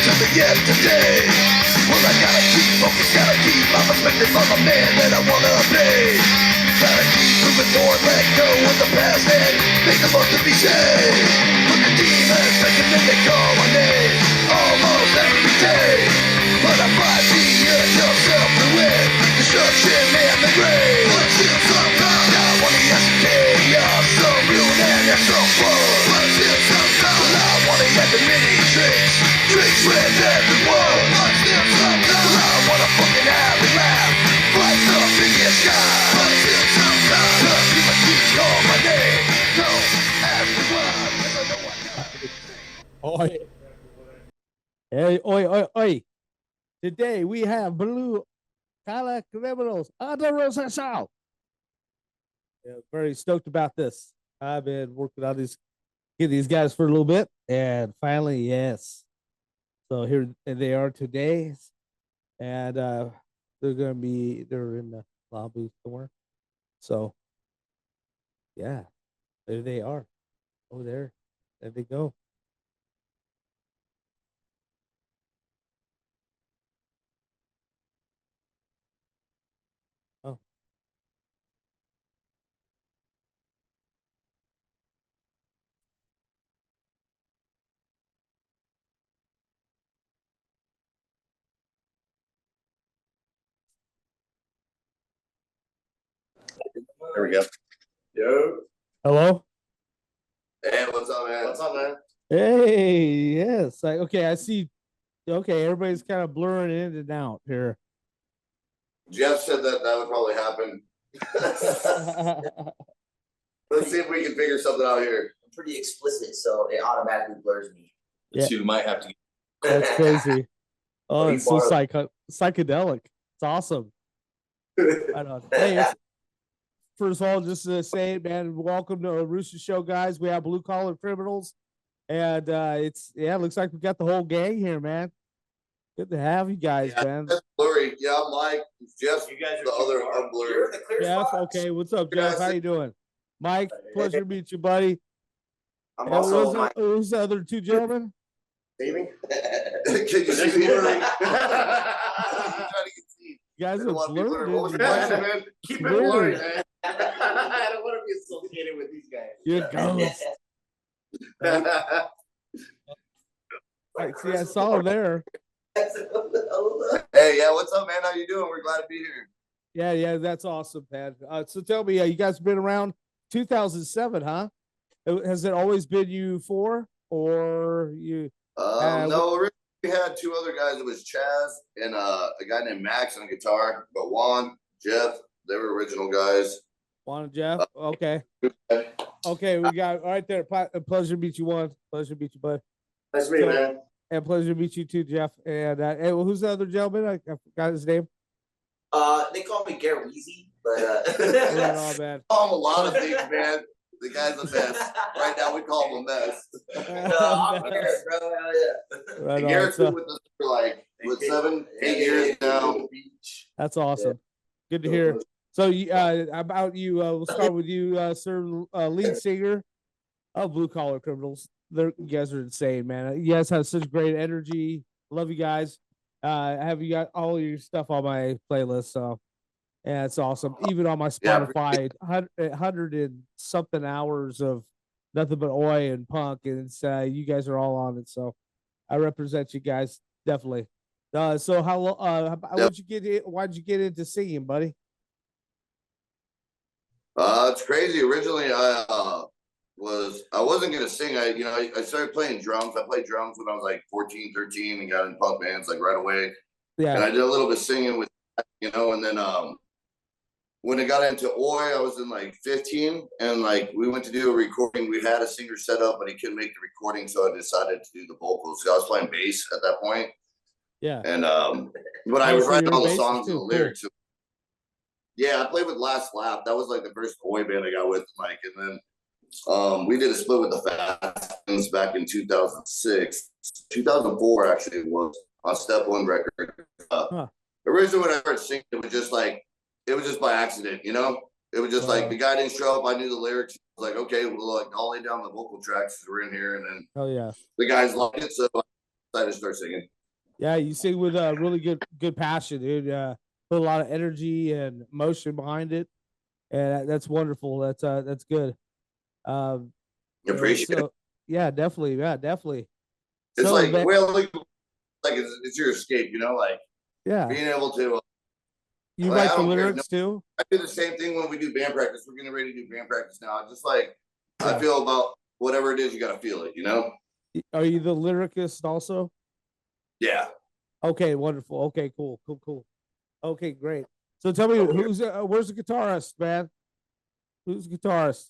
to the yesterday. Well, I gotta keep focused, gotta keep my perspective on the man that I wanna be. Gotta keep moving forward, let go of the past and make the most of each day. When the demons beckon and they call my name almost every day. But I fight the urge of self-ruin, destruction and the grave. But still sometimes I wanna ask the chaos, some ruin and some fun. But still sometimes I wanna have the many tricks with everyone. But still sometimes I wanna fucking have a laugh, fight the biggest guy. But still sometimes people keep calling my name, don't ask me why, 'cause I know I got. Oi. Hey, oi, oi, oi. Today we have blue collar criminals on the Roosta Show. Yeah, very stoked about this. I've been working on get these guys for a little bit, and finally, yes. So here they are today, and they're in the lobby somewhere. So yeah, there they are. Oh, there they go. Oh, There we go. Yo. hello. Hey, what's up, man? What's up, man? Hey, yes. Okay, I see. Okay, everybody's kind of blurring in and out here. Jeff said that would probably happen. Let's see if we can figure something out here. I'm pretty explicit, so it automatically blurs me. Yeah. So you might have to. That's crazy. Oh, it's so psychedelic. It's awesome. Right on. Hey, first of all, just to say, man, welcome to Roosta Show, guys. We have blue collar criminals, and it looks like we got the whole gang here, man. Good to have you guys, man. That's blurry. Yeah, I'm Mike. Jeff, you guys are the other unblurred. Jeff, okay, what's up, Jeff? How you doing? Mike, pleasure to meet you, buddy. I'm also who's the other two gentlemen? Saving. Can you see me? Trying to get seen. You guys are blurred. What was your question, man? Keep it blurry, man. I don't want to be associated with these guys. You're ghost. See, I saw him there. Hey, yeah, what's up, man? How you doing? We're glad to be here. Yeah, that's awesome, man. So tell me, you guys been around 2007, huh? Has it always been you four, or you? No, we had two other guys. It was Chaz and a guy named Max on guitar. But Juan, Jeff, they were original guys. Juan and Jeff. Okay. Okay, we got right there. Pleasure to meet you, Juan. Pleasure to meet you, bud. Nice to meet you, man. And pleasure to meet you too, Jeff. And who's the other gentleman? I forgot his name. They call me Gary Weezy, but Right on, man. Call him a lot of things, man. The guy's a mess. Right now, we call him a mess. I'm Garrett, bro. Hell yeah. Right on. Garrett's been with us for like 7, 8 years now. That's awesome. Good to hear. So, about you, we'll start with you, sir, lead singer of Blue Collar Criminals. You guys are insane, man. You guys have such great energy. Love you guys. Have you got all your stuff on my playlist? So, yeah, it's awesome. Even on my Spotify, 100 and something hours of nothing but oi and punk, and it's you guys are all on it. So, I represent you guys definitely. So why'd you get into singing, buddy? It's crazy. Originally, I wasn't gonna sing. I started playing drums. I played drums when I was like 14, 13 and got in punk bands like right away. Yeah. And I did a little bit of singing with that, and then when I got into oi, I was in like 15, and like we went to do a recording. We had a singer set up, but he couldn't make the recording, so I decided to do the vocals. So I was playing bass at that point. Yeah. And but I was writing all the songs and the cool. lyrics. Yeah, I played with Last Lap. That was like the first oi band I got with, like, and then we did a split with the Fats back in 2006, 2004 actually. It was on Step One record. Originally, when I started singing, it was just by accident, It was just like the guy didn't show up. I knew the lyrics. I was like, okay, well, like I'll lay down the vocal tracks because we're in here, and then yeah, the guys liked it, so I decided to start singing. Yeah, you sing with a really good passion, dude. Put a lot of energy and emotion behind it, and that's wonderful. That's good. Um, and Appreciate it. so yeah, definitely, yeah, definitely. It's So like, man, well, like it's your escape, you know, like yeah, being able to. you Like, write I the don't care. No, lyrics too. I do the same thing when we do band practice. We're getting ready to do band practice now. I just like I Yeah. feel about whatever it is, you got to feel it, you know? Are you the lyricist also? Yeah. Okay, wonderful. Okay, cool. Okay, great. So tell me, where's the guitarist, man? Who's the guitarist?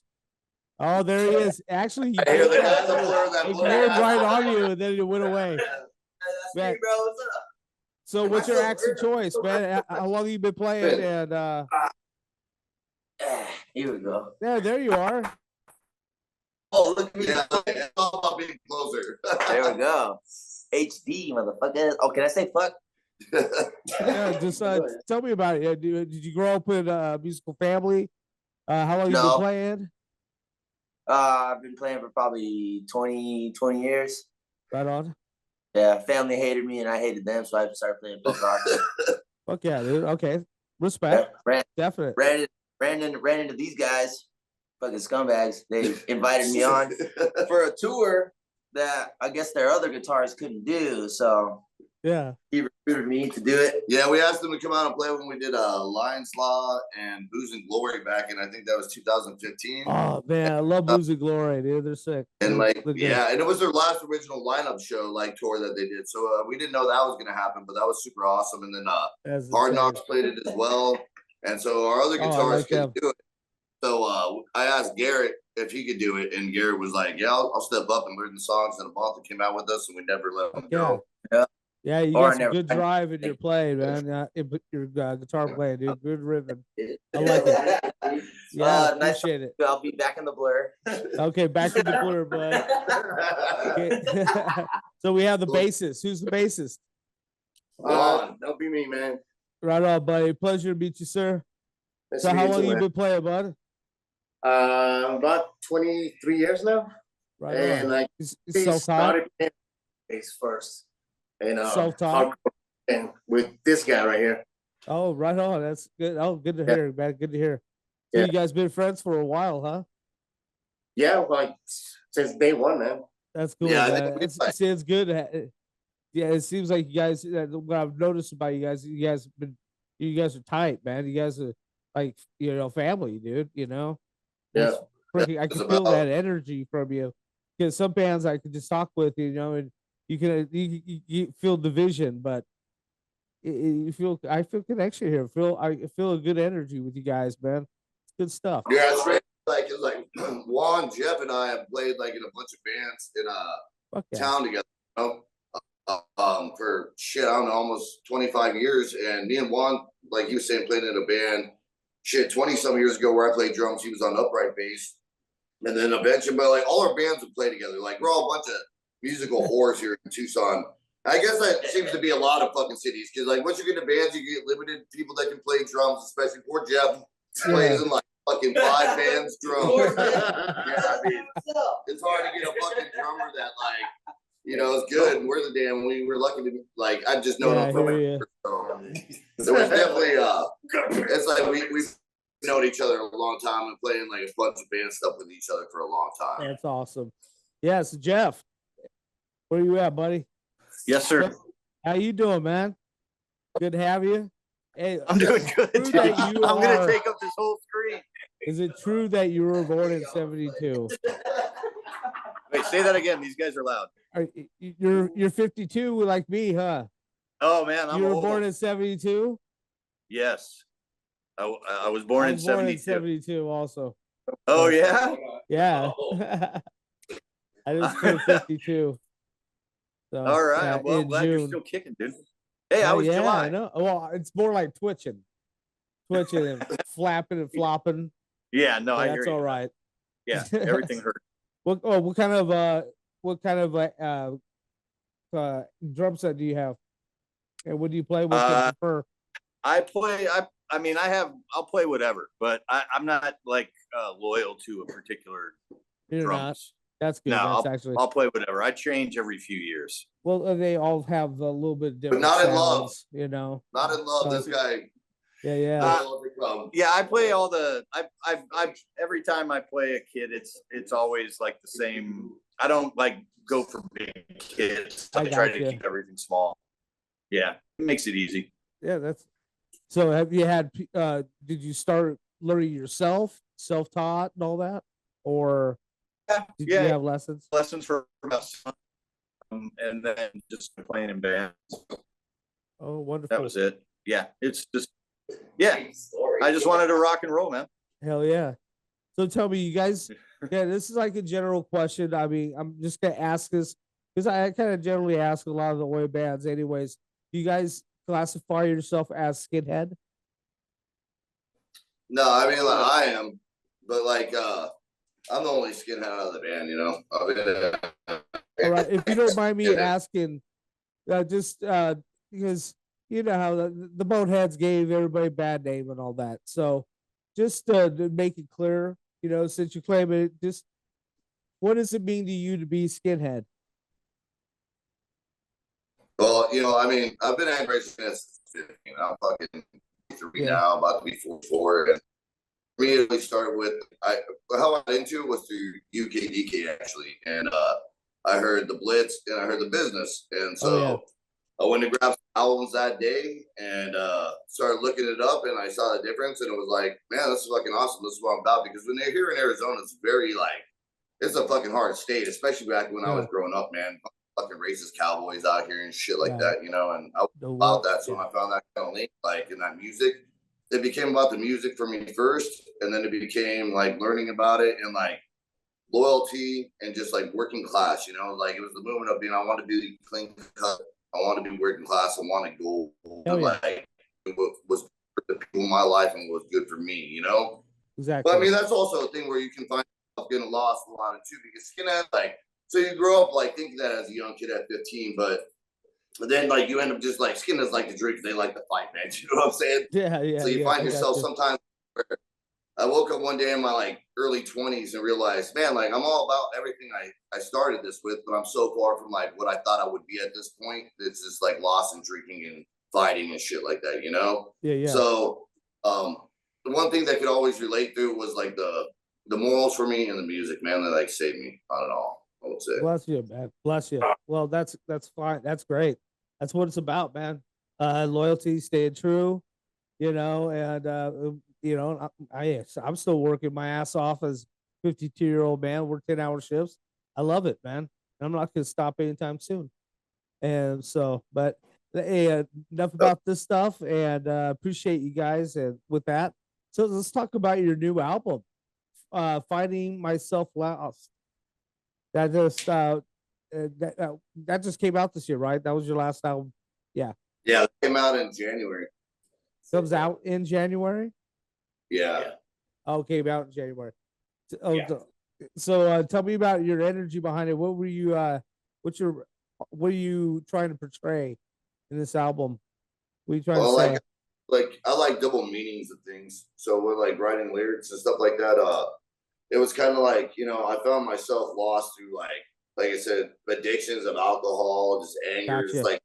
Oh, there he is. Actually, he I hear came the right, guys up there that he blur. came right on you, and then it went away. That's Man. me, bro. What's up? So, what's your accent choice, man? How long you been playing? And Here we go. yeah, there you are. Oh, look at me. It's all about being closer. There we go. HD, motherfucker. Oh, can I say fuck? Yeah, just tell me about it. Yeah, did you grow up in a musical family? How long you been No. playing? I've been playing for probably 20 years. Right on. Yeah, family hated me and I hated them, so I started playing punk rock. Fuck yeah, dude. Okay, respect. Definite. Ran into these guys, fucking scumbags. They invited me on for a tour that I guess their other guitarists couldn't do, so Yeah. he recruited me to do it. Yeah, we asked them to come out and play when we did Lion's Law and Booze and Glory back in, I think that was 2015. Oh man, I love Booze and Glory, dude. They're sick. And They're like, good. yeah, and it was their last original lineup show, like tour that they did. So we didn't know that was going to happen, but that was super awesome. And then That's Hard insane. Knocks played it as well. And so our other Oh, I guitarist like couldn't them. do it. So I asked Garrett if he could do it, and Garrett was like, "Yeah, I'll step up and learn the songs in a month." And came out with us, and we never let him go. Yeah, you Or got some never- good drive in your play, man. Your guitar playing, dude. Good ribbon. I like it. Yeah, nice. appreciate it. I'll be back in the blur. Okay, back in the blur, bud. Okay. So we have the bassist. Who's the bassist? That'll be me, man. Right on, buddy. Pleasure to meet you, sir. Nice So to how meet long you, you man. been playing, bud? About 23 years now. Right And on. I Self-taught? started playing bass first. And Self-taught? and with this guy right here. Oh, right on. That's good. Oh, good to hear, man. Good to hear. So Yeah. you guys been friends for a while, huh? Yeah, like since day one, man. That's cool, Yeah, I man. think we- It's good. Yeah, it seems like you guys. What I've noticed about you guys are tight, man. You guys are like family, dude. You know. That's freaking, I can feel that energy from you. Because some bands I could just talk with, and you can you feel division, but I feel connection here. I feel a good energy with you guys, man. It's good stuff. Yeah, it's great. Like it's like Juan, Jeff, and I have played like in a bunch of bands in Fuck yeah. town together. You know? For shit, I don't know, almost 25 years. And me and Juan, like you were saying, played in a band, shit, 20 some years ago where I played drums. He was on upright bass. And then eventually, but like all our bands would play together. Like we're all a bunch of musical whores here in Tucson. I guess that seems to be a lot of fucking cities because like once you get to bands, you get limited people that can play drums, especially poor Jeff plays in like fucking 5 bands drums. Yeah, I mean, it's hard to get a fucking drummer that like, is good. And we're the damn. We're lucky to be like. I've just known him from so it was definitely it's like we've known each other a long time and playing like a bunch of band stuff with each other for a long time. That's awesome. Yeah, so Jeff, where you at, buddy? Yes, sir. How you doing, man? Good to have you. Hey, I'm doing good. true that you I'm gonna are- take up this whole screen. Is it true that you were born in 72? Wait, say that again. These guys are loud. You're 52 like me, huh? Oh man, I'm You were old. born in 72? Yes, I was born I in was born in 72. 72 also. Oh yeah. Yeah. I just turned 52. So, All right. yeah, Well, I'm in glad you're June. still kicking, dude. Hey, I was yeah, July. I know. Well, it's more like twitching and flapping and flopping. Yeah, no, But I that's hear you. all right. Yeah, everything hurt. What kind of drum set do you have? And what do you play? What do you prefer? I play. I mean, I'll play whatever, but I'm not like loyal to a particular You're not. drums. That's good. No, That's actually I'll play whatever. I change every few years. well. They all have a little bit different not in love. sounds, you know. Not in love. This guy. Yeah. Yeah, I play all the. I've every time I play a kid, it's always like the same. I don't like go for big kids. I try to keep everything small. Yeah, it makes it easy. Yeah, that's. So have you had? Did you start learning yourself, self-taught, and all that, or did you have lessons? Lessons for about, and then just playing in bands. Oh, wonderful! That was it. Yeah, it's just. Yeah, I just wanted to rock and roll, man. Hell yeah! So tell me, you guys. Yeah, this is like a general question. I mean, I'm just gonna ask this because I kind of generally ask a lot of the way bands, anyways. Do you guys classify yourself as skinhead? No, I mean like I am, but like I'm the only skinhead out of the band, you know. I mean, All right, if you don't mind me asking, just because you know how the Boneheads gave everybody a bad name and all that. So just to make it clear, you know, since you claim it, just what does it mean to you to be skinhead? well, you know, I mean, I've been angry since 15. I'm fucking 3 now, about to be 44. And immediately started with how I got into it was through UKDK actually, and I heard the Blitz and I heard the Business, and so I went to grab some albums that day and started looking it up, and I saw the difference, and it was like, man, this is fucking awesome. This is what I'm about, because when they're here in Arizona, it's very like it's a fucking hard state, especially back when I was growing up, man. Fucking racist cowboys out here and shit like that, you know, and I was about that. So when I found that kind of link, like in that music, it became about the music for me first, and then it became like learning about it and like loyalty and just like working class, you know, like it was the movement of being, I want to be clean cut, I want to be working class, I want to go like it was for the people in my life and was good for me, you know. Exactly. But I mean, that's also a thing where you can find yourself getting lost a lot of too, because skinhead, like, so you grow up like thinking that as a young kid at 15, but then like you end up just like skinheads like to drink, they like to fight, man. You know what I'm saying? Yeah. So you find yourself sometimes where I woke up one day in my like early 20s and realized, man, like I'm all about everything I started this with, but I'm so far from like what I thought I would be at this point. It's just like lost in drinking and fighting and shit like that, you know? Yeah. So the one thing that could always relate to was like the morals for me and the music, man, that like saved me on it all. I would say. Bless you, man. Bless you. Well, that's fine. That's great. That's what it's about, man. Loyalty, staying true, you know, and you know, I'm still working my ass off as 52-year-old man. Work 10-hour shifts. I love it, man. I'm not gonna stop anytime soon. And so, but hey, enough about this stuff, and appreciate you guys. And with that, so let's talk about your new album, Finding Myself Lost. That just that just came out this year, right? That was your last album. Yeah, it came out in January. Comes out in January. Yeah. Oh, came out in January. So tell me about your energy behind it. What were you what are you trying to portray in this album? What are you trying to say? Like I like double meanings of things. So we're like writing lyrics and stuff like that. It was kind of like, you know, I found myself lost through like I said, addictions of alcohol, just anger, just like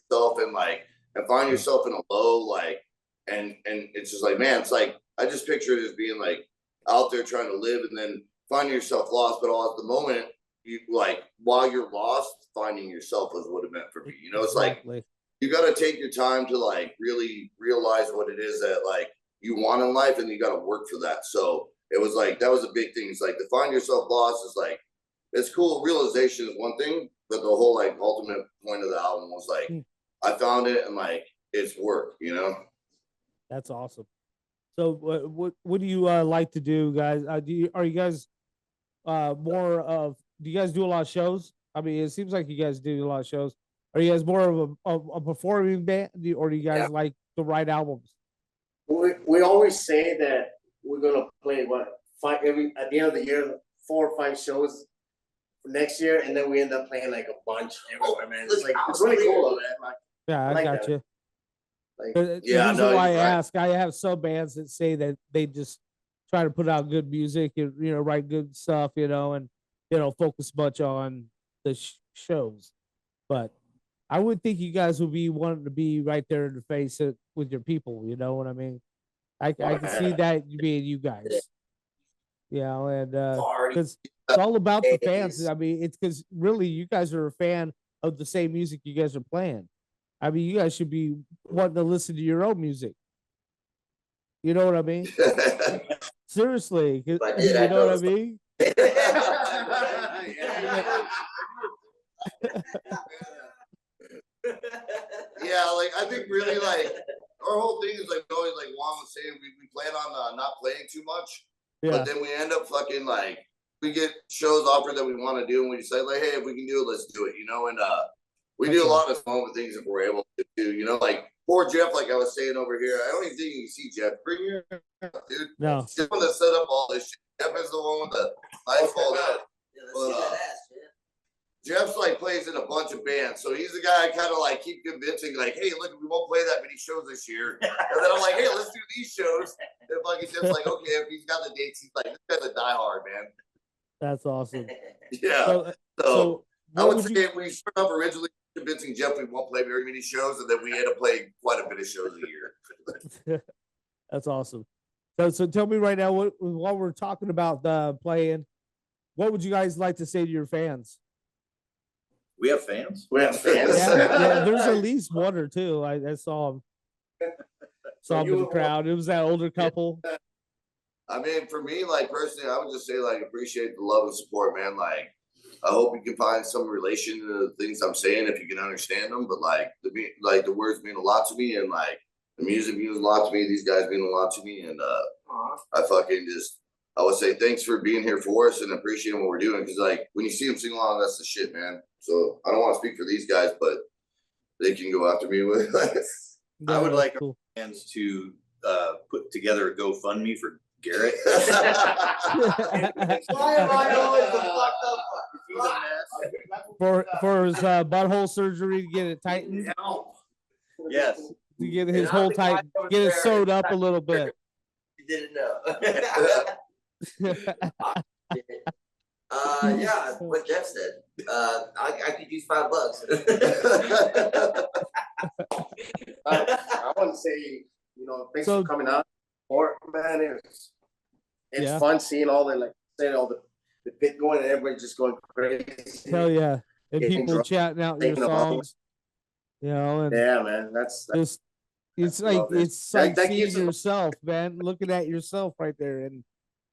yourself and find yourself in a low, like, and it's just like, man, it's like, I just picture it as being like out there trying to live and then finding yourself lost, but all at the moment, you like, while you're lost, finding yourself was what it meant for me. You know, it's like, you got to take your time to like really realize what it is that like you want in life, and you got to work for that. So it was like, that was a big thing. It's like to find yourself lost is like, it's cool. Realization is one thing, but the whole like ultimate point of the album was like, I found it and like it's work, you know? That's awesome. So what do you like to do, guys? Are you guys more of, do you guys do a lot of shows? I mean, it seems like you guys do a lot of shows. Are you guys more of a performing band, or do you guys like to write albums? We always say that we're gonna play at the end of the year 4 or 5 shows next year, and then we end up playing like a bunch everywhere, man. It's like it's really cool, man. Like, yeah, I got you. Like, the reason why I ask, I have some bands that say that they just try to put out good music and, you know, write good stuff, you know, and focus much on the shows. But I would think you guys would be wanting to be right there in the face with your people. You know what I mean? I can see that being you guys. And because it's all about the fans. I mean, it's because really you guys are a fan of the same music you guys are playing. I mean, you guys should be wanting to listen to your own music. You know what I mean? Seriously, you know what I mean? Yeah, like I think really like our whole thing is like always like Juan was saying, we plan on not playing too much, but then we end up fucking like we get shows offered that we want to do, and we just say like, hey, if we can do it, let's do it, and we do a lot of small things if we're able to do, like poor Jeff, like I was saying over here. I don't even think you can see Jeff. Bring your dude. No. He's the one that set up all this shit. Jeff is the one with the lights all that. Jeff's like plays in a bunch of bands, so he's the guy I kind of like keep convincing, like, hey, look, we won't play that many shows this year. And then I'm like, hey, let's do these shows. And fucking Jeff's like, okay, if he's got the dates, he's like, this guy's a diehard, man. That's awesome. Yeah. So I would say you... we started off originally convincing Jeff we won't play very many shows, and then we end up playing quite a bit of shows a year. That's awesome. So tell me right now, while we're talking about playing, what would you guys like to say to your fans? We have fans. We have fans. Yeah, there's at least one or two. I saw them in the crowd. It was that older couple. I mean, for me, like personally, I would just say like appreciate the love and support, man. Like, I hope you can find some relation to the things I'm saying if you can understand them. But like the words mean a lot to me, and like the music means a lot to me. These guys mean a lot to me, and I fucking just. I would say thanks for being here for us and appreciating what we're doing, because like when you see them sing along, that's the shit, man. So I don't want to speak for these guys, but they can go after me with. I would like our fans to put together a GoFundMe for Garrett. Why am I always the fucked up? For his butthole surgery to get it tightened? Yes. To get his hole tight, get it sewed up a little bit. You didn't know. Yeah, what Jeff said. I could use $5. I want to say, thanks for coming out. Or man, it's fun seeing all the the pit going and everybody just going crazy. Hell yeah. And people chatting out your songs. And yeah, man. That's it's like seeing yourself, man, looking at yourself right there. And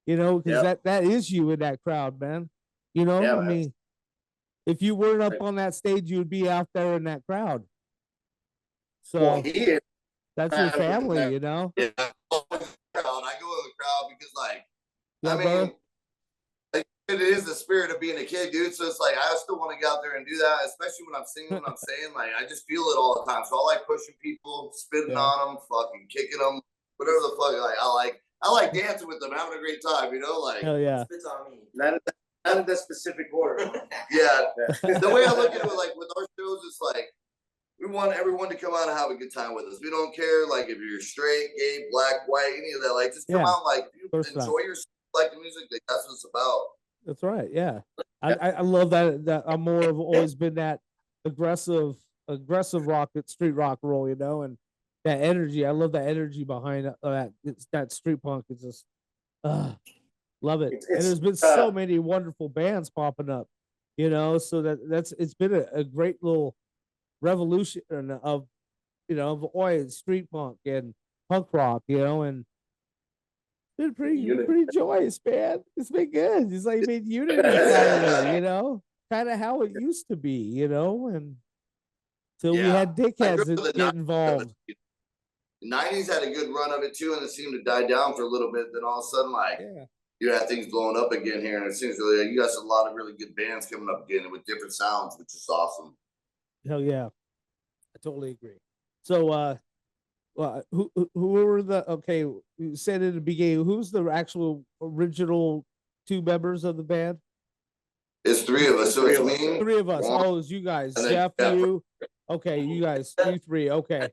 because that is you in that crowd, man. I mean, if you weren't up on that stage, you'd be out there in that crowd. So that's your family, Yeah, I go in the crowd because, like, I mean, brother? like it is the spirit of being a kid, dude. So it's like I still want to get out there and do that, especially when I'm singing, when I'm saying, like, I just feel it all the time. So I like pushing people, spitting on them, fucking kicking them, whatever the fuck. Like I like dancing with them, having a great time, like. Hell yeah. Spits on me. Not in that specific order. Yeah. The way I look at it, like with our shows, it's like we want everyone to come out and have a good time with us. We don't care, like, if you're straight, gay, black, white, any of that. Like, just come out, like, you enjoy yourself, like the music. Like, that's what it's about. That's right. Yeah. I love that I'm more of always been that aggressive rock, street rock roll, and that energy. I love that energy behind that. It's that street punk. It's just love it. And there's been so many wonderful bands popping up, so it's been a great little revolution of street punk and punk rock, and it's been pretty joyous, man. It's been good. It's like made unity finally, kind of how it used to be, and till we had dickheads that get involved. The 90s had a good run of it too, and it seemed to die down for a little bit. Then all of a sudden, you had things blowing up again here, and it seems really you got a lot of really good bands coming up again with different sounds, which is awesome. Hell yeah, I totally agree. So, who were you said in the beginning, who's the actual original two members of the band? It's three of us. So it's me. Three of us. Oh, it's you guys. Jeff, you. Okay, you guys. You three. Okay.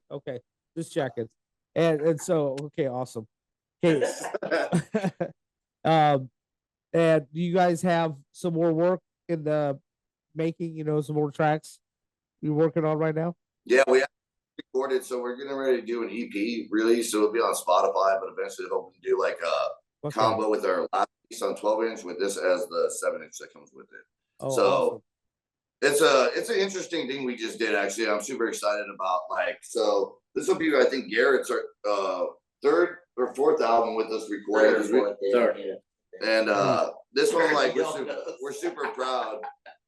Just checking. And so okay, awesome. Okay. And do you guys have some more work in the making? You know, some more tracks you're working on right now? Yeah, we recorded, so we're getting ready to do an EP release. So it'll be on Spotify, but eventually hoping to do like a Okay. combo with our last piece on 12-inch with this as the 7-inch that comes with it. Oh, So awesome. it's an interesting thing we just did actually. I'm super excited about so this will be I think Garrett's third or fourth album with us recorded. Third. And this one like we're super proud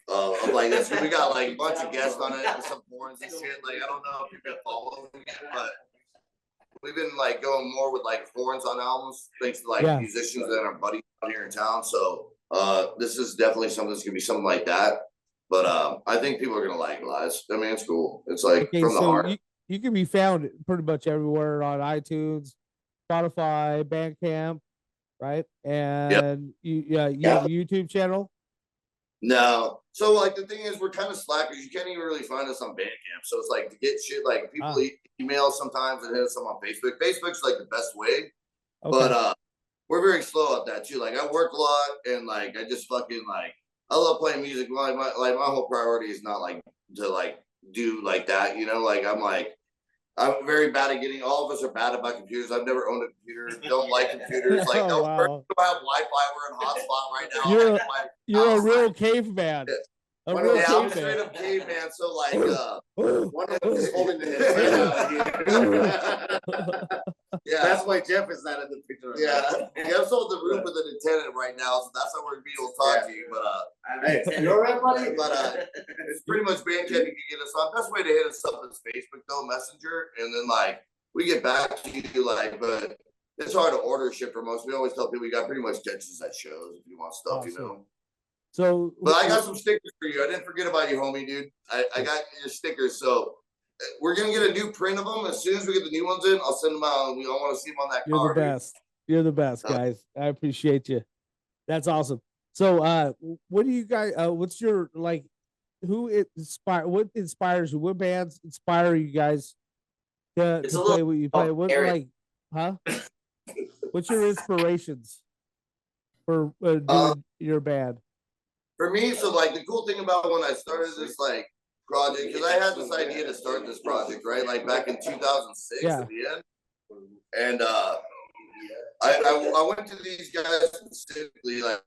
of like this. We got like a bunch of guests on it and some horns and shit. Like I don't know if you've been following it, but we've been like going more with like horns on albums, thanks to like musicians that are buddies out here in town. So this is definitely something that's gonna be something like that. But I think people are gonna like it a lot. I mean, it's cool. It's like from the heart. You can be found pretty much everywhere on iTunes, Spotify, Bandcamp, right? And you have a YouTube channel. No. So like the thing is we're kind of slackers. You can't even really find us on Bandcamp. So it's like to get shit like people email sometimes and hit us up on Facebook. Facebook's like the best way. Okay. But we're very slow at that too. Like I work a lot and like I just fucking like I love playing music. My whole priority is not like to like do like that, you know, like I'm very bad at getting. All of us are bad about computers. I've never owned a computer. Don't like computers. Like, no, wow. we don't have Wi-Fi. We're in hotspot right now. You're a real caveman. I'm a straight up caveman. So like, one of them is holding the head. Yeah, that's why Jeff is not in the picture. Yeah, Jeff's on the roof with an antenna right now, so that's how we're gonna be able to talk to you. But you're right, buddy. But it's pretty much Bandcamp. You can get us on. Best way to hit us up is Facebook, though, Messenger, and then like we get back to you. Like, but it's hard to order shit from us. We always tell people we got pretty much catches at shows if you want stuff, you know. So, but I got some stickers for you. I didn't forget about you, homie, dude. I got your stickers. So we're gonna get a new print of them as soon as we get the new ones in. I'll send them out. We all want to see them on that You're card. the best. You're the best, guys. I appreciate you. That's awesome. So, what do you guys? What's your like? What inspires you? What bands inspire you guys to play what you play? What like, huh? What's your inspirations for doing your band? For me, so like the cool thing about when I started this like project, because I had this idea to start this project, right? Like back in 2006 at the end. And I went to these guys specifically, like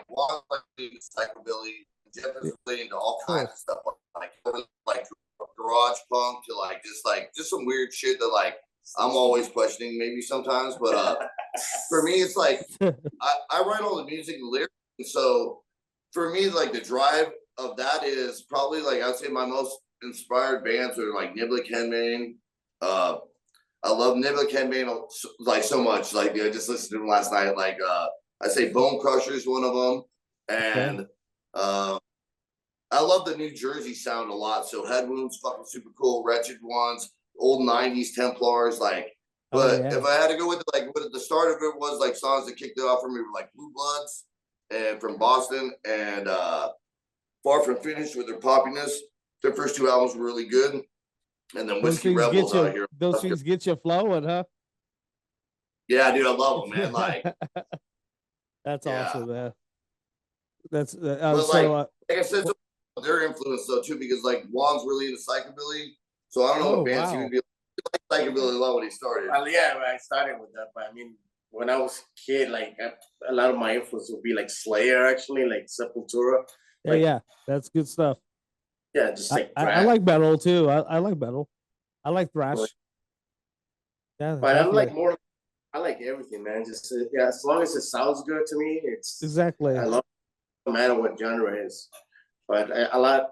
one psychobilly, Jeff is really into all kinds of stuff, like garage punk to like just some weird shit that like I'm always questioning maybe sometimes. But for me, it's like I write all the music and lyrics, and so for me, like the drive of that is probably like I'd say my most inspired bands are like Niblick Henbane. I love Niblick Henbane like so much. Like I just listened to them last night. Like I say Bone Crusher is one of them, and I love the New Jersey sound a lot. So Head Wounds, fucking super cool. Wretched Ones, old '90s Templars, like. But if I had to go with like what the start of it was, like songs that kicked it off for me were like Blue Bloods and from Boston and Far From Finished with their poppiness. Their first two albums were really good. And then Whiskey Rebels out here. Those things get you flowing, huh? Yeah, dude, I love them, man. Like, that's awesome, man. That's like I said, their influence though too, because like Juan's really into psychobilly. So I don't know what bands he would be like psychobilly a lot when he started. Yeah, I started with that, but I mean, when I was a kid, like a lot of my influence would be like Slayer, actually, like Sepultura. Yeah, that's good stuff. Yeah, just like I like metal too. I like metal. I like thrash. Yeah, but I'm like more. I like everything, man. Just as long as it sounds good to me, it's exactly. I love it, no matter what genre it is. But I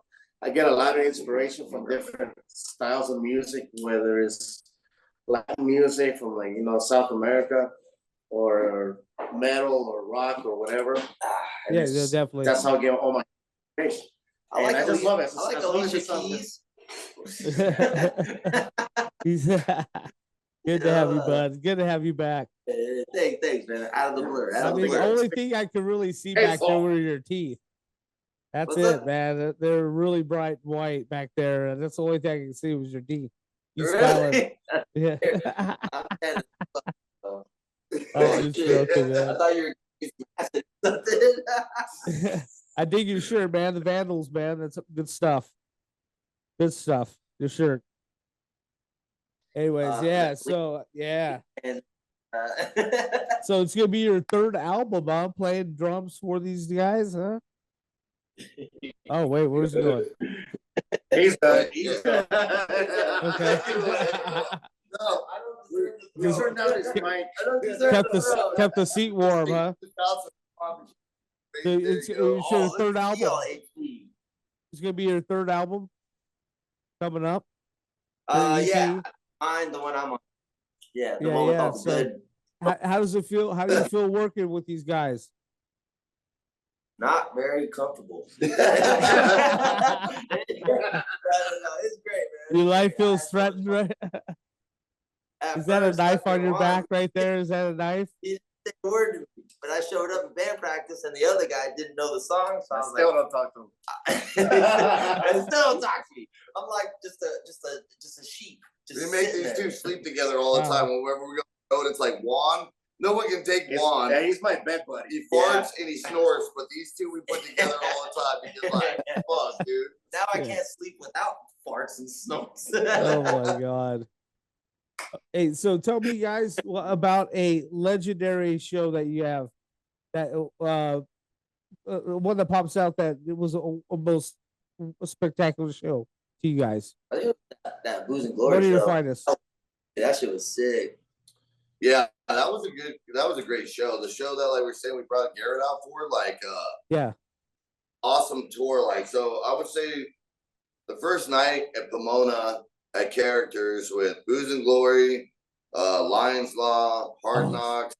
get a lot of inspiration from different styles of music, whether it's Latin music from like South America, or metal or rock or whatever. Yeah, definitely. That's how I get all my inspiration. I just love it. I like Alicia Keys. Good to have you, bud. Good to have you back. Thanks, man. Out of the blur. The only thing I can really see back there were your teeth. That's it, man. They're really bright white back there, and that's the only thing I can see was your teeth. You really? Yeah. I thought you were acid I dig your shirt, man. The Vandals, man. That's good stuff. Good stuff. Your shirt. Anyways, yeah. So yeah. And, So it's gonna be your third album, huh? Playing drums for these guys, huh? Oh wait, where's it going? He's done. Okay. No, I don't deserve the turn down his mic. I don't deserve Kept the seat warm, huh? So it's your oh, third look at album. y'all HP. It's gonna be your third album coming up. Your EP? Yeah, mine, the one I'm on. Yeah, the Yeah, one with yeah, all the so- good. How does it feel? How do you feel working with these guys? Not very comfortable. It's great, man. Your life feels threatened, right? At Is that a first, knife like, on your Ron, back right there? Is that a knife? He didn't say a word to me, but I showed up at band practice and the other guy didn't know the song, so I was Still like, don't talk to him. I still don't talk to me. I'm like just a sheep. Just We make sitting these there. two sleep together all the Wow. time. Whenever we go, it's like Juan. No one can take Juan. Yeah, he's my bed buddy. He farts and he snores, but these two we put together all the time. You're just like, fuck, dude. Now I Yeah. can't sleep without farts and snores. Oh my god. Hey, so tell me guys about a legendary show that you have that one that pops out that it was almost a spectacular show to you guys. I think it was that Booze and What Glory are your show. finest? That shit was sick. Yeah, that was a great show. The show that like we're saying we brought Garrett out for, like Yeah. awesome tour. Like, so I would say the first night at Pomona at Characters with Booze and Glory, Lions Law, Hard Oh. Knocks,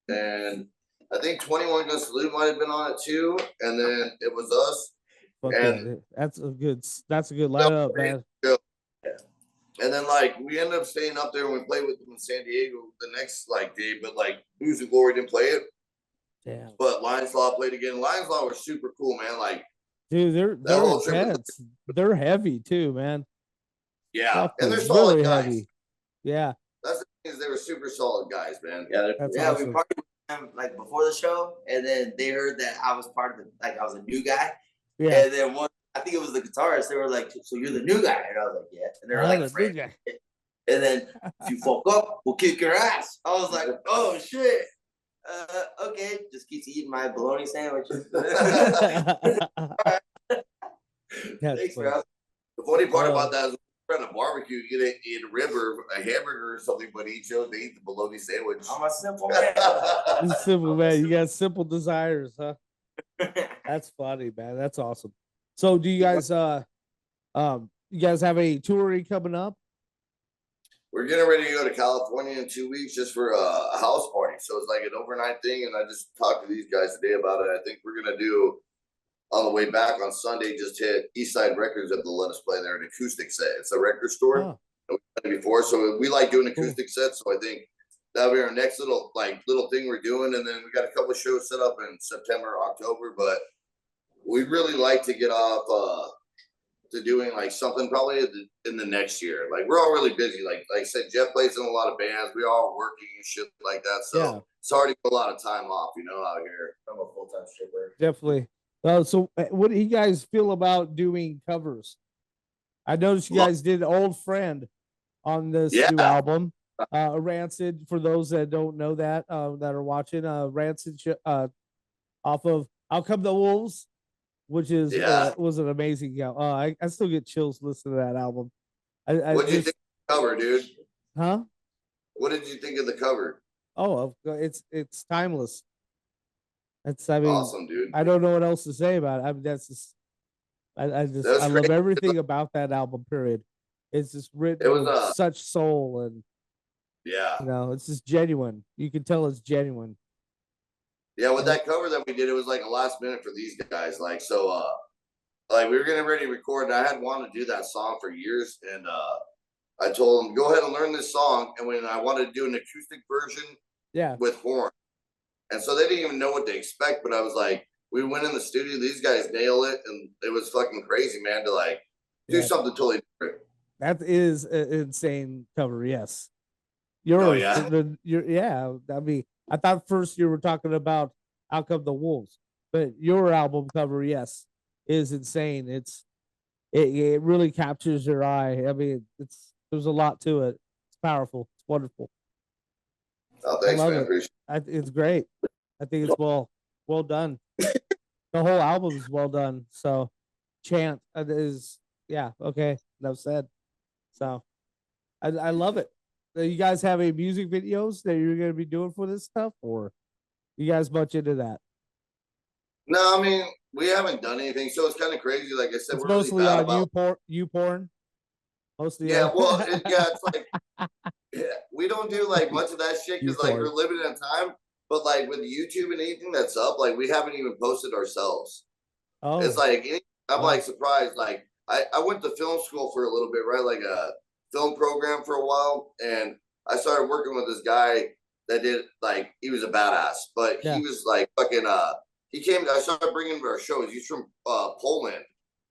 and I think 21 Gun Salute might have been on it too. And then it was us. Fuck And- yeah, that's a good lineup, man. And then like we ended up staying up there and we played with them in San Diego the next like day, but like Booze and Glory didn't play it. Damn. But Lions Law played again. Lions Law was super cool, man. Like, Dude, they're whole trip was- intense. They're heavy too, man. yeah, Fuck, and they're they're solid really guys. heavy. Yeah. That's the thing is they were super solid guys, man. Yeah, That's yeah. awesome. We partied with them like before the show, and then they heard that I was part of the I was a new guy, Yeah. and then one I think it was the guitarist. They were like, "So you're the new guy?" And I was like, "Yeah." And they were I'm like, the "Friend." big guy. And then if you fuck up, we'll kick your ass. I was like, "Oh shit." Okay, just keeps eating my bologna sandwich. That's Thanks, funny. bro. The funny part Uh, about that is we're at a barbecue, you get eat a rib or a hamburger or something, but he chose to eat the bologna sandwich. I'm a simple man. It's simple, man. You got simple desires, huh? That's funny, man. That's awesome. So do you guys you guys have any touring coming up? We're getting ready to go to California in 2 weeks just for a house party. So it's like an overnight thing. And I just talked to these guys today about it. I think we're going to do on the way back on Sunday, just hit Eastside Records if they'll let us play there, an acoustic set. It's a record store. Oh. We've done it before. So we like doing acoustic sets. So I think that'll be our next little thing we're doing. And then we got a couple of shows set up in September, October, but we'd really like to get off to doing like something probably in the next year. Like we're all really busy. Like I said, Jeff plays in a lot of bands. We all are working and shit like that. So Yeah. it's hard to get a lot of time off, out here. I'm a full-time stripper. Definitely. So what do you guys feel about doing covers? I noticed you Well- guys did Old Friend on this Yeah. new album. Rancid, for those that don't know that are watching, Rancid off of I'll Come the Wolves, which is Yeah. was an amazing album. I still get chills listening to that album. I What did you just- think of the cover, dude? Huh? What did you think of the cover? Oh, it's timeless. I mean, Awesome, dude. I don't know what else to say about it. I mean, that's just, That's I love great. everything about that album. Period. It's just written It was, with such soul, and Yeah. it's just genuine. You can tell it's genuine. Yeah, with that cover that we did, it was like a last minute for these guys. Like, so like we were getting ready to record, and I had wanted to do that song for years, and I told them, go ahead and learn this song. And when I wanted to do an acoustic version Yeah, with horn. And so they didn't even know what to expect, but I was like, we went in the studio, these guys nail it, and it was fucking crazy, man, to like do Yeah. something totally different. that is an insane cover. Yes, yours. yeah? Yeah. I mean, I thought first you were talking about Out Come the Wolves, but your album cover, yes, is insane. It really captures your eye. I mean, there's a lot to it. It's powerful. It's wonderful. Oh, I thanks, love man. it. Appreciate It's great. I think it's well done. The whole album is well done. So, Chant is yeah okay. Enough said. So, I love it. You guys have any music videos that you're going to be doing for this stuff, or you guys much into that? No, I mean, we haven't done anything, so it's kind of crazy. Like I said, It's we're really mostly bad on about. you porn. Mostly Yeah, on well, it's like we don't do like much of that shit because like YouPorn. we're limited on time. But like with YouTube and anything that's up, like we haven't even posted ourselves. Oh, It's like I'm wow. like surprised. Like I went to film school for a little bit, right? Like a film program for a while, and I started working with this guy that did like he was a badass, but Yeah. he was like fucking he came. I started bringing him to our shows. He's from Poland,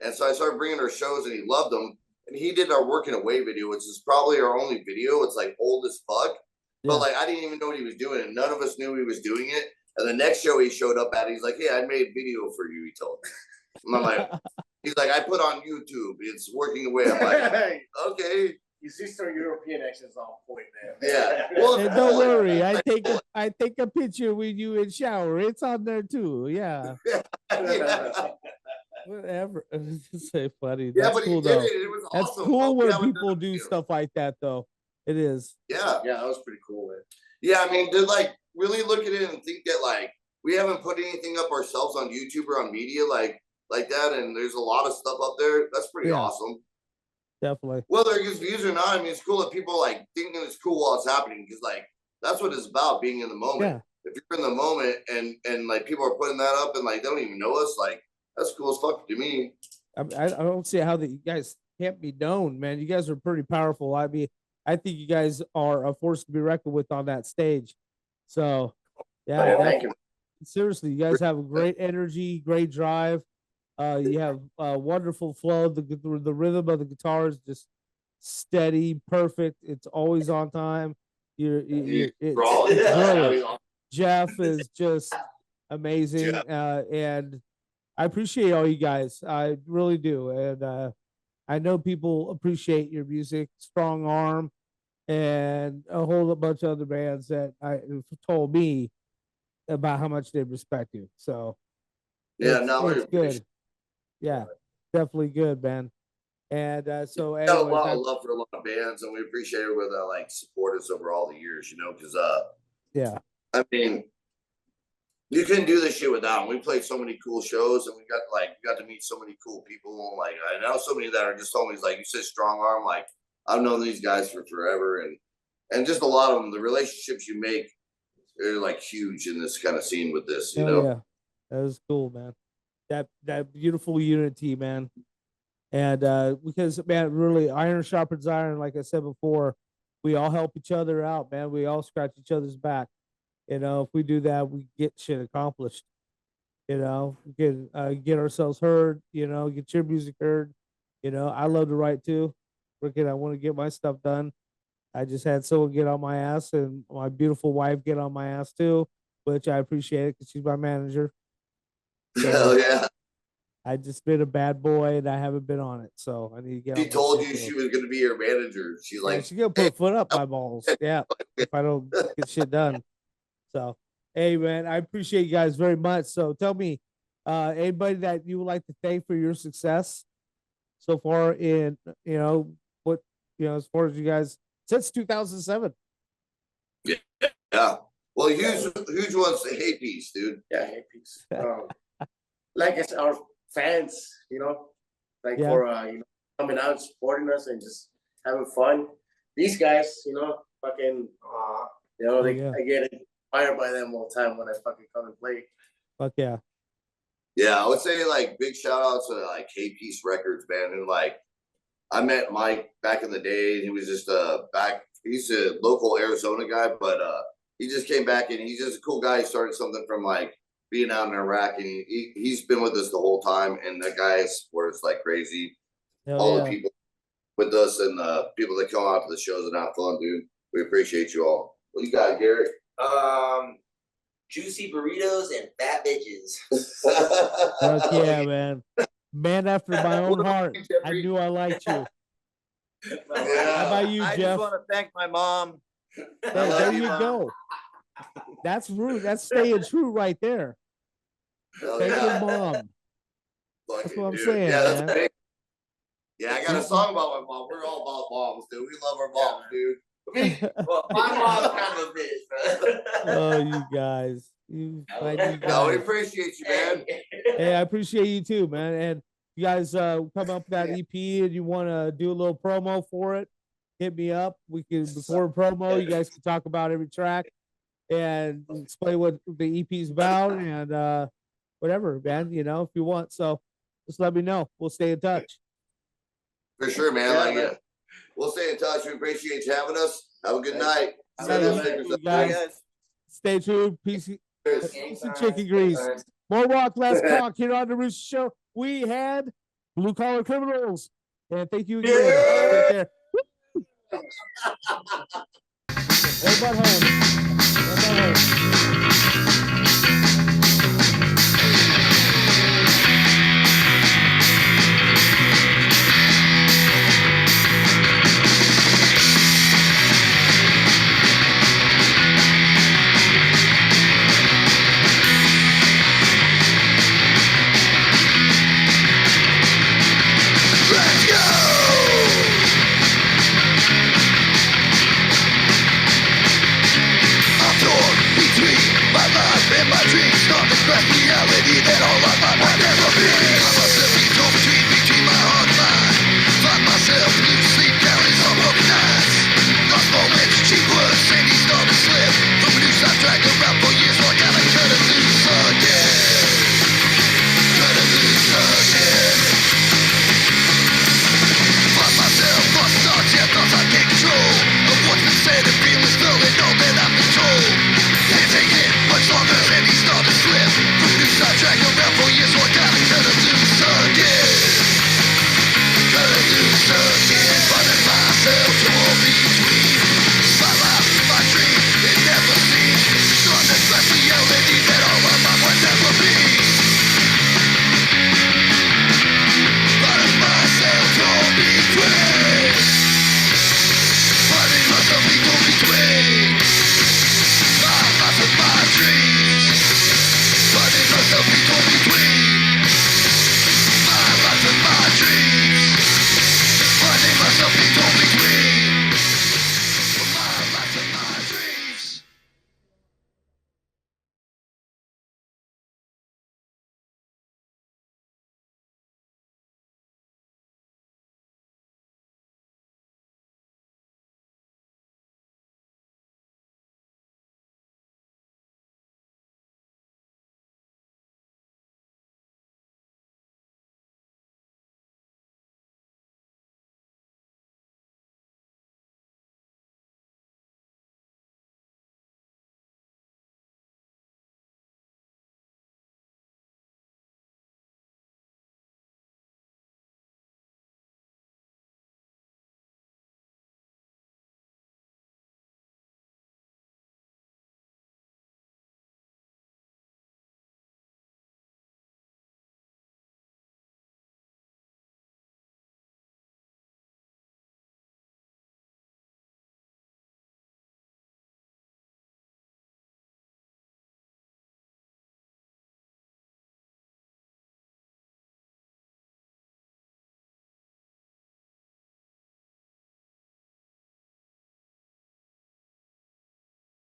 and so I started bringing our shows, and he loved them. And he did our working away video, which is probably our only video. It's like old as fuck, Yeah. but like I didn't even know what he was doing, and none of us knew he was doing it. And the next show he showed up at, he's like, "Hey, I made video for you." He told me. And I'm like, he's like, "I put on YouTube. It's working away." I'm like, "Okay." His Eastern European accent's on point, man. Yeah. Well, And don't worry, I take a picture with you in shower. It's on there too. Yeah. yeah. Whatever. It's so funny. Yeah, That's but cool he did though. it. It was That's awesome. cool But we when haven't done people a do video. stuff like that though. It is. Yeah. Yeah, that was pretty cool, man. Yeah, I mean, to like really look at it and think that like we haven't put anything up ourselves on YouTube or on media like that, and there's a lot of stuff up there. That's pretty Yeah. awesome. Definitely. Whether it gets views or not, I mean, it's cool that people like thinking it's cool while it's happening because like that's what it's about, being in the moment. Yeah. If you're in the moment and like people are putting that up and like they don't even know us, like that's cool as fuck to me. I don't see how you guys can't be known, man. You guys are pretty powerful. I mean, I think you guys are a force to be reckoned with on that stage. So, yeah, Oh, yeah, thank you. seriously, you guys have a great energy, great drive. You have a wonderful flow. The rhythm of the guitar is just steady, perfect. It's always on time. It's brilliant. Jeff is just amazing, and I appreciate all you guys. I really do, and I know people appreciate your music. Strong Arm, and a whole bunch of other bands that told me about how much they respect you. So Yeah, no, it's good. Yeah, definitely good, man. And so we got a anyways, lot of love for a lot of bands, and we appreciate everyone that like support us over all the years, you know, because yeah, I mean, you couldn't do this shit without them. We played so many cool shows, and we got to meet so many cool people. And, like I know so many that are just always like you said, Strong Arm. Like I've known these guys for forever, and just a lot of them. The relationships you make are like huge in this kind of scene with this. You know? Yeah, that was cool, man. That beautiful unity, man. And because man, really, iron sharpens iron. Like I said before, we all help each other out, man. We all scratch each other's back. You know, if we do that, we get shit accomplished. You know, we can get ourselves heard. You know, get your music heard. You know, I love to write too. Freaking, I want to get my stuff done. I just had someone get on my ass, and my beautiful wife get on my ass too, which I appreciate because she's my manager. Hell yeah. I just been a bad boy and I haven't been on it, so I need to get. She told you she was going to be your manager. She's like, she's gonna put a foot up my balls. Yeah, if I don't get shit done. So, hey man, I appreciate you guys very much. So, tell me, anybody that you would like to thank for your success so far in what as far as you guys since 2007. Yeah. Well, huge ones. Hey, peace, dude. Yeah, hey, peace. Like it's our fans, like for coming out, supporting us, and just having fun. These guys, fucking, I get inspired by them all the time when I fucking come and play. Fuck yeah. Yeah, I would say like big shout out to like K-Peace Records, man. Who like I met Mike back in the day. He was just he's a local Arizona guy, but he just came back and he's just a cool guy. He started something from like being out in Iraq, and he's been with us the whole time. And that guy supports like crazy. All the people with us and the people that come out to the shows and have fun, dude. We appreciate you all. What you got, Garrett? juicy burritos and fat bitches. Fuck yeah, man. Man after my own heart. I knew I liked you. How about you, I Jeff? just want to thank my mom. There you go. That's rude. That's staying true right there. Thank your mom. That's what I'm saying, Yeah, that's man. big. Yeah, I got a song about my mom. We're all about moms, dude. We love our moms, dude. Well, my mom's kind of a bitch, bro. Oh, you guys. You No, we guys. appreciate you, man. Hey, I appreciate you too, man. And you guys come up with that EP and you want to do a little promo for it, hit me up. We can record a promo. You guys can talk about every track and explain what the EP's about and whatever, man, you know, if you want. So just let me know. We'll stay in touch. For sure, man. Yeah, Like, man. yeah. We'll stay in touch. We appreciate you having us. Have a good night. Hey, you guys, stay tuned. Peace and chicken grease. More walk, less talk here on the Roosta Show. We had Blue Collar Criminals. And thank you again. Take care. What about home? What about home? Let's go! I'm torn between my life and my dreams. Not the best reality that all of my mind ever been. I'm myself being torn between my heart and mind. Find myself lose sleep counting some broken nights. Lost moments, cheap words, and he started to slip. From a new side track around for years, so I gotta cut it loose again. Cut it loose again. Find myself lost thoughts, yeah, thoughts I can't control. Of what's been said and feelings felt and all that I've been told. Can't take it much longer, and he started to slip. From a new side track around for